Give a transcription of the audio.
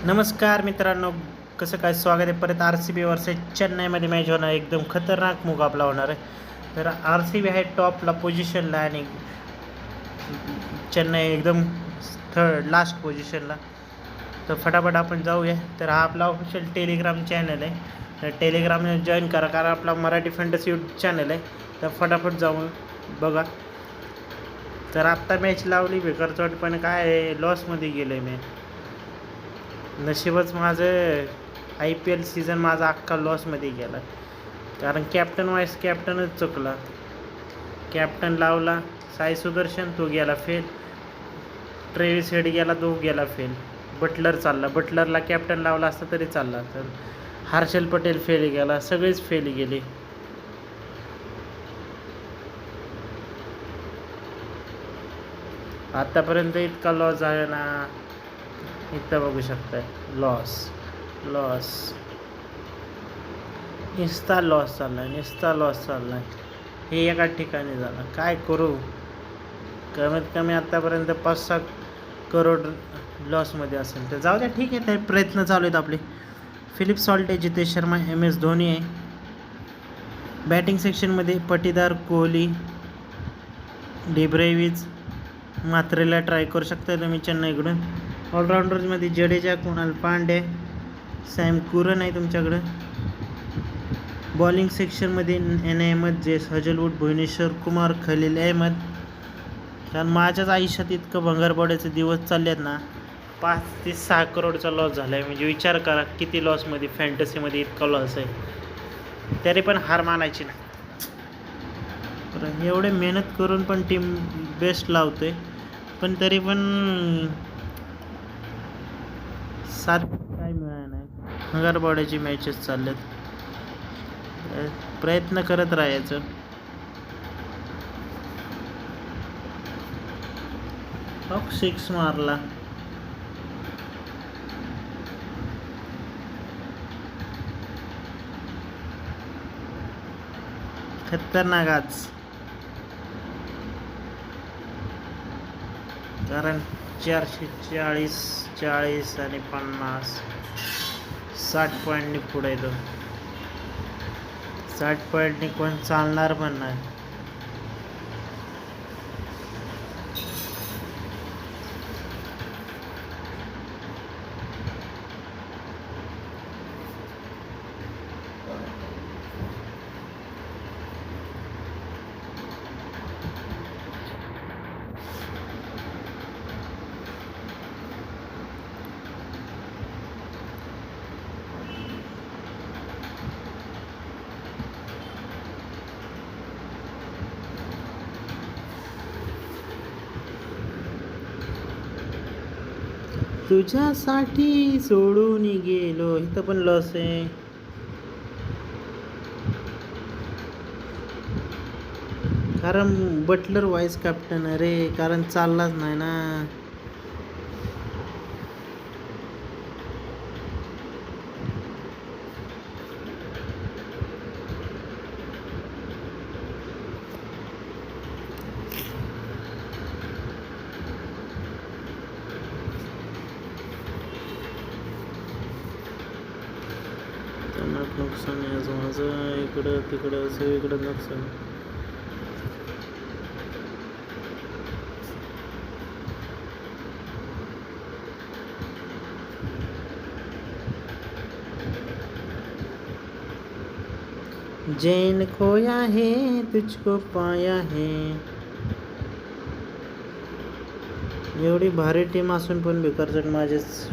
नमस्कार मित्रांनो, कसं काय स्वागत आहे परत. आर सी बी वर्सेस चेन्नईमध्ये मॅच होणार, एकदम खतरनाक मुकाबला होणार आहे. तर आर सी बी आहे टॉपला पोझिशनला आणि चेन्नई एकदम लास्ट पोझिशनला. तर फटाफट आपण जाऊया. तर हा आपला ऑफिशियल टेलिग्राम चॅनल आहे, तर टेलिग्रामने जॉईन करा, कारण आपला मराठी फॅन्टसी यूट्यूब चॅनल आहे. तर फटाफट जाऊन बघा. तर आत्ता मॅच लावली बेकारचोट, पण काय लॉसमध्ये गेलो आहे मी. नशीबच माझं IPL सीझन माझा अख्खा लॉसमध्ये गेला, कारण कॅप्टन वाईस कॅप्टनच चुकला. कॅप्टन लावला साई सुदर्शन, तो गेला फेल. ट्रेविस हेड गेला, तो गेला फेल. बटलर चालला, बटलरला कॅप्टन लावला असता तरी चालला. तर हर्षल पटेल फेल गेला, सगळेच फेल गेले. आतापर्यंत इतका लॉस झाला ना, इथं बघू शकताय. लॉस नुसता लॉस चाललाय. हे एका ठिकाणी झालं, काय करू. कमीत कमी आतापर्यंत 5-6 करोड लॉसमध्ये असेल. तर जाऊ द्या, ठीक आहे. ते प्रयत्न चालू आहेत आपले. फिलिप सॉल्ट आहे, जितेश शर्मा, MS धोनी आहे. बॅटिंग सेक्शनमध्ये पटीदार, कोहली, डिब्रेविज, मात्रेला ट्राय करू शकता तुम्ही चेन्नईकडून. ऑलराऊंडर्समध्ये जडेजा, कुणाल पांडे, सॅम कुरन आहे तुमच्याकडं. बॉलिंग सेक्शनमध्ये अहमद, जेस हजलवूड, भुवनेश्वर कुमार, खलील अहमद. कारण माझ्याच आयुष्यात इतकं भंगारपड्याचे दिवस चालले आहेत ना, 5 ते 6 करोडचा लॉस झाला आहे. म्हणजे विचार करा किती लॉसमध्ये, फॅन्टसीमध्ये इतका लॉस आहे. तरी पण हार मानायची नाही. तर एवढे मेहनत करून पण टीम बेस्ट लावते, पण तरी पण साथ काय मिळालं नाही. भंगारपड्याची मॅचेस चालल्यात. प्रयत्न करत राहायचं. टॉप 6 मारला. खतरनाक आज, कारण 440, 40 आणि 50, 60 पॉईंटनी पुढे येतो. 60 पॉईंटनी कोण चालणार पण नाही. तुझ्यासाठी सोडून गेलो, इथं पण लॉस आहे. कारण बटलर वाईस कॅप्टन, अरे कारण चाललाच नाही ना. नुकसान आहे आज माझं, इकडं तिकडं सगळीकडं नुकसान. जैन खोया है तुझको पाया है. एवढी भारी टीम असून पण बेकारचट माझेच